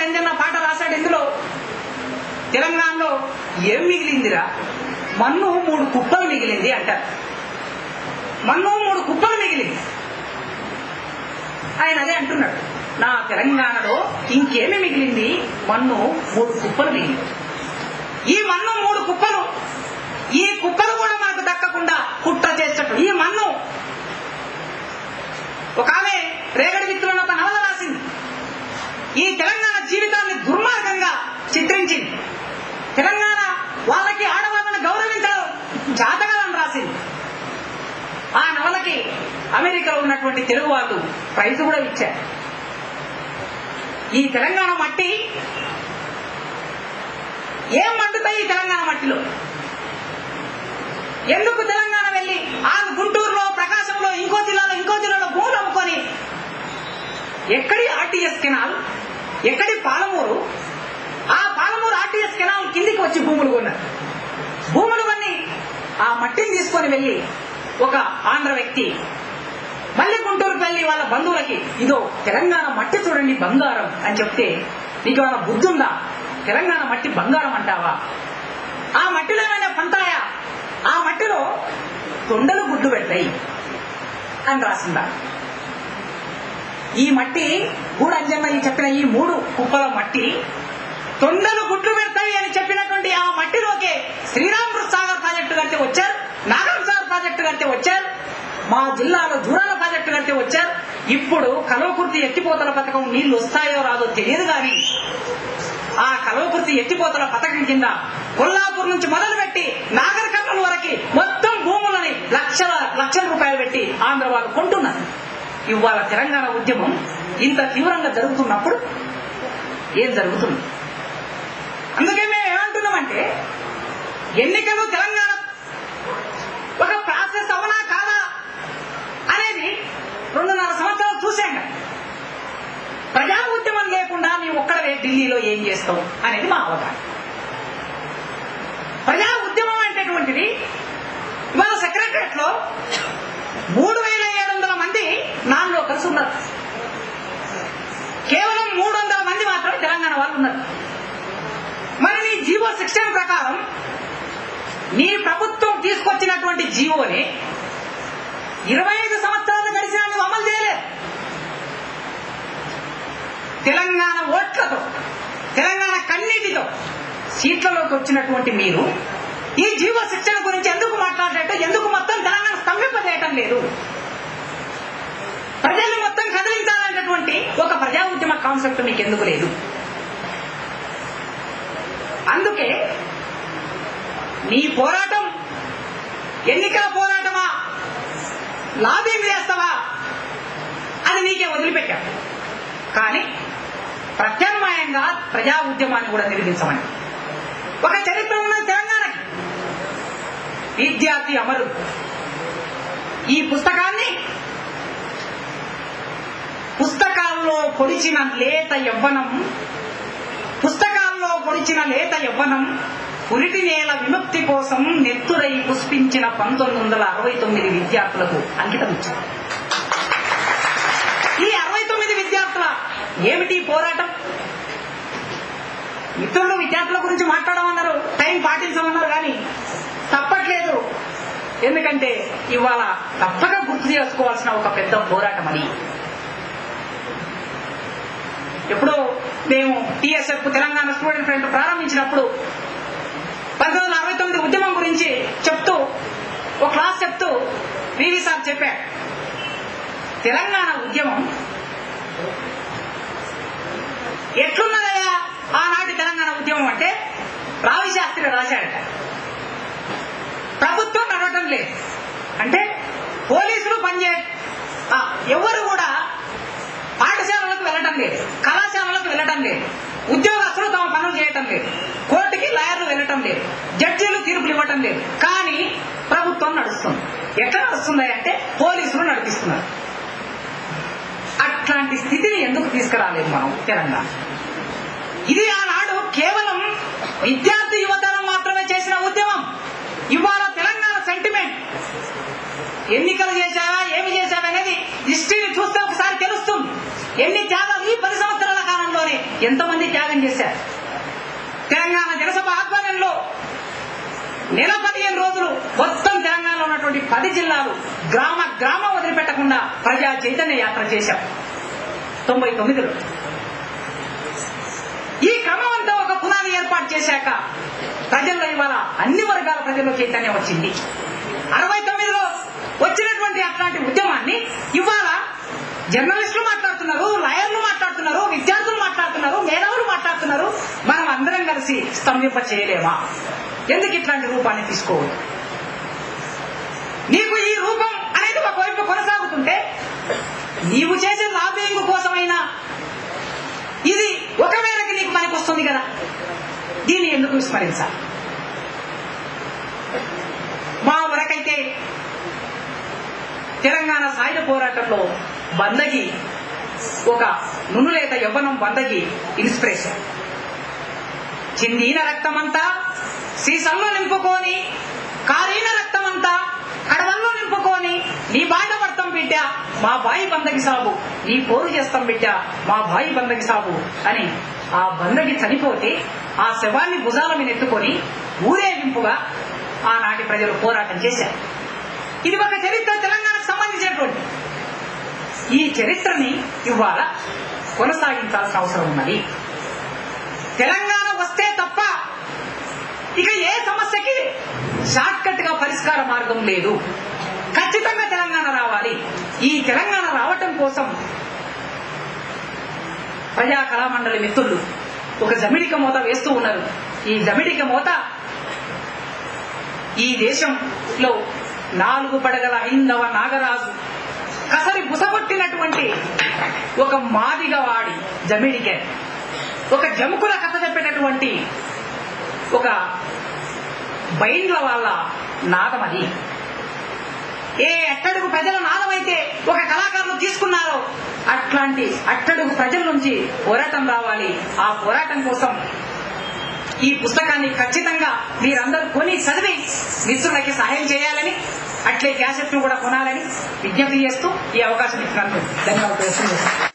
అంజన్న పాట రాశాడు. ఇందులో తెలంగాణలో ఏం మిగిలిందిరా, మన్ను 3 కుప్పలు మిగిలింది అంటారు. మన్ను 3 కుప్పలు మిగిలింది. ఆయన అదే అంటున్నాడు, నా తెలంగాణలో ఇంకేమి మిగిలింది, మన్ను 3 కుప్పలు మిగిలింది. ఈ మన్ను 3 కుప్పలు, ఈ కుప్పలు కూడా మనకు దక్కకుండా కుట్ర చేసేటట్టు ఈ మన్ను. ఒక ఆమె రేగడి విత్తులను ఒక నవల రాసింది. ఈ తెలంగాణ జీవితాన్ని దుర్మార్గంగా చిత్రించింది. తెలంగాణ వాళ్ళకి ఆడవాళ్ళని గౌరవించడం జాతకాలని రాసింది. ఆ నవలకి అమెరికాలో ఉన్నటువంటి తెలుగు వాళ్ళు ప్రైజ్ కూడా ఇచ్చారు. ఈ తెలంగాణ మట్టి ఏం మండుతాయి ఈ తెలంగాణ మట్టిలో? ఎందుకు తెలంగాణ వెళ్ళి ఆ గుంటూరులో, ప్రకాశంలో, ఇంకో జిల్లాలో భూములు అమ్ముకొని, ఎక్కడి ఆర్టీఎస్ కెనాల్, ఎక్కడి పాలమూరు, ఆ పాలమూరు ఆర్టీఎస్ కెనాల్ కిందికి వచ్చి భూములు కొన్నారు. భూములు కొన్ని ఆ మట్టిని తీసుకొని వెళ్ళి ఒక ఆంధ్ర వ్యక్తి మళ్ళీ గుంటూరుకు వెళ్ళి వాళ్ళ బంధువులకి, ఇదో తెలంగాణ మట్టి చూడండి బంగారం అని చెప్తే, నీకు ఏమైనా బుద్ధి ఉందా, తెలంగాణ మట్టి బంగారం అంటావా? ఆ మట్టిలో ఏమైనా పంటాయా? ఆ మట్టిలో తొండలు గుడ్లు పెడతాయి అని రాసిందా? ఈ మట్టి గూడంజన్న చెప్పిన ఈ 3 కుప్పల మట్టి తొండలు గుడ్లు పెడతాయి అని చెప్పినటువంటి ఆ మట్టిలోకే శ్రీరాంపూర్ సాగర్ ప్రాజెక్టు కడితే వచ్చారు, నాగర్ సాగర్ ప్రాజెక్టు కడితే వచ్చారు, మా జిల్లాలో జూరాల ప్రాజెక్టు కడితే వచ్చారు. ఇప్పుడు కల్వకుర్తి ఎత్తిపోతల పథకం నీళ్లు వస్తాయో రాదో తెలియదు కానీ, ఆ కల్వకుర్తి ఎత్తిపోతల పథకం కింద కొల్లాపూర్ నుంచి మొదలుపెట్టి నాగర్ కర్నూలు వరకు మొత్తం భూములని లక్షల రూపాయలు పెట్టి ఆంధ్ర వాళ్ళు కొంటున్నారు. ఇవాళ తెలంగాణ ఉద్యమం ఇంత తీవ్రంగా జరుగుతున్నప్పుడు ఏం జరుగుతుంది? అందుకే మేము ఏమంటున్నామంటే, ఎన్నికలు తెలంగాణ ఒక ప్రాసెస్ అవునా కాదా అనేది 2.5 సంవత్సరాలు చూసాం. ప్రజా ఉద్యమం లేకుండా మేము ఒక్కడే ఢిల్లీలో ఏం చేస్తాం అనేది మా అవగాహన. ప్రజా ఉద్యమం అనేటువంటిది ఇవాళ సెక్రటరియట్ లో 3700 మంది నాన్ లోకల్స్ ఉన్నారు. కేవలం 300 మంది మాత్రం తెలంగాణ వాళ్ళు ఉన్నారు. మరి నీ జీవో 16 ప్రకారం నీ ప్రభుత్వం తీసుకొచ్చినటువంటి జీవోని 25 సంవత్సరాలు గడిచినా నువ్వు అమలు చేయలేదు. తెలంగాణ ఓట్లతో, తెలంగాణ కన్నీటితో సీట్లలోకి వచ్చినటువంటి మీరు ఈ జీవో 16 గురించి ఎందుకు మాట్లాడేటట్టు, ఎందుకు మొత్తం తెలంగాణ స్తంభింపజేయటం లేదు? ప్రజల్ని మొత్తం కదిలించాలనేటువంటి ఒక ప్రజా ఉద్యమ కాన్సెప్ట్ మీకు ఎందుకు లేదు? అందుకే నీ పోరాటం ఎన్నికల పోరాటమా, లాబింగ్ చేస్తావా, అది నీకే వదిలిపెట్టా. కానీ ప్రత్యామ్నాయంగా ప్రజా ఉద్యమాన్ని కూడా నిర్మించమని ఒక చరిత్ర ఉన్న తెలంగాణకి. విద్యార్థి అమరు ఈ పుస్తకాన్ని పుస్తకాల్లో పొడిచిన లేత యవ్వనం, పుస్తకాల్లో పొడిచిన లేత యవ్వనం పురిటి నేల విముక్తి కోసం నెత్తురై పుష్పించిన 1969 విద్యార్థులకు అంకితం ఇచ్చారు. ఈ 69 విద్యార్థుల ఏమిటి పోరాటం? మిత్రులు విద్యార్థుల గురించి మాట్లాడమన్నారు, టైం పాటించమన్నారు, కానీ తప్పట్లేదు. ఎందుకంటే ఇవాళ తప్పక గుర్తు చేసుకోవాల్సిన ఒక పెద్ద పోరాటం అది. ఎప్పుడో మేము టీఎస్ఎఫ్ తెలంగాణ స్టూడెంట్ ఫ్రంట్ ప్రారంభించినప్పుడు 1969 ఉద్యమం గురించి చెప్తూ ఒక క్లాస్ చెప్తూ వివి సార్ చెప్పారు, తెలంగాణ ఉద్యమం ఎట్లున్నదయ్యా ఆనాటి తెలంగాణ ఉద్యమం అంటే, రావి శాస్త్రి రాశాడట, ప్రభుత్వం నడవటం లేదు అంటే పోలీసులు ఎవరు కూడా పాఠశాలలకు వెళ్ళటం లేదు, కళాశాలలకు వెళ్ళటం లేదు, ఉద్యోగస్తులు తమ పనులు చేయటం లేదు, కోర్టుకి లాయర్లు వెళ్ళటం లేదు, జడ్జీలు తీర్పులు ఇవ్వటం లేదు. కానీ ప్రభుత్వం నడుస్తుంది. ఎట్లా నడుస్తుంది అంటే పోలీసులు నడిపిస్తున్నారు. అట్లాంటి స్థితిని ఎందుకు తీసుకురాలేదు మనం తెలంగాణ? ఇది ఆనాడు కేవలం విద్యార్థి యువతరం మాత్రమే చేసిన ఉద్యమం. ఇవాళ తెలంగాణ సెంటిమెంట్, ఎన్నికలు చేశావా, ఏమి చేశావా అనేది హిస్టరీని చూస్తే ఒకసారి తెలుస్తుంది. ఎన్ని త్యాగాలు ఈ 10 సంవత్సరాల కాలంలోనే ఎంతమంది త్యాగం చేశారు. తెలంగాణ జనసభ ఆధ్వర్యంలో నెల 15 రోజులు మొత్తం తెలంగాణలో ఉన్నటువంటి 10 జిల్లాలు గ్రామం వదిలిపెట్టకుండా ప్రజా చైతన్య యాత్ర చేశాం 99లో. ఈ క్రమం అంతా ఒక పునాది ఏర్పాటు చేశాక ప్రజల్లో ఇవాళ అన్ని వర్గాల ప్రజల్లో చైతన్యం వచ్చింది. 69లో వచ్చినటువంటి అట్లాంటి ఉద్యమాన్ని ఇవాళ జర్నలిస్టులు మాట్లాడుతున్నారు, లాయర్లు మాట్లాడుతున్నారు, విద్యార్థులు మాట్లాడుతున్నారు, మేధావులు మాట్లాడుతున్నారు. మనం అందరం కలిసి స్తంభింప చేయలేమా? ఎందుకు ఇట్లాంటి రూపాన్ని తీసుకోవద్దు? నీకు ఈ రూపం అనేది ఒకవైపు కొనసాగుతుంటే నీవు చేసే లాబింగ్ కోసమైనా ఇది ఒక మేరకు నీకు పనికి వస్తుంది కదా, దీన్ని ఎందుకు విస్మరించాలి? మా వరకైతే తెలంగాణ సాయుధ పోరాటంలో బందగి ఒక నునులేత యవ్వనం బందగి ఇన్స్పిరేషన్. చిందీన రక్తమంతా సీసంలో నింపుకొని, కారీన రక్తమంతా కడవల్లో నింపుకొని, నీ బాయిల పడతాం బిడ్డ మా బాయి బందగి సాబు, నీ పోరు చేస్తాం బిడ్డ మా బాయి బందగి సాబు అని ఆ బందగి చనిపోతే ఆ శవాన్ని భుజాల మీద ఎత్తుకొని ఊరేగింపుగా ఆనాటి ప్రజలు పోరాటం చేశారు. ఇది ఒక చరిత్ర, తెలంగాణకు సంబంధించినటువంటి. ఈ చరిత్రని ఇవాళ కొనసాగించాల్సిన అవసరం ఉన్నది. తెలంగాణ వస్తే తప్ప ఇక ఏ సమస్యకి షార్ట్ కట్ గా పరిష్కార మార్గం లేదు. ఖచ్చితంగా తెలంగాణ రావాలి. ఈ తెలంగాణ రావటం కోసం ప్రజా కళామండలి మిత్రులు ఒక జమిడిక మోత వేస్తూ ఉన్నారు. ఈ జమిడిక మోత ఈ దేశంలో 4 పడగల హైందవ నాగరాజు కసరి బుసగొట్టినటువంటి ఒక మాదిగవాడి జమిడికే, ఒక జముకుల కథ చెప్పేటటువంటి ఒక బైండ్ల వాళ్ళ నాదం అది. ఏ అట్టడుగు ప్రజల నాదమైతే ఒక కళాకారులు తీసుకున్నారో అట్లాంటి అట్టడుగు ప్రజల నుంచి పోరాటం రావాలి. ఆ పోరాటం కోసం ఈ పుస్తకాన్ని ఖచ్చితంగా మీరందరూ కొని చదివి మిత్రులకి సహాయం చేయాలని, అట్లే క్యాసెట్ ను కూడా కొనాలని విజ్ఞప్తి చేస్తూ ఈ అవకాశం ఇచ్చినందుకు ధన్యవాదాలు.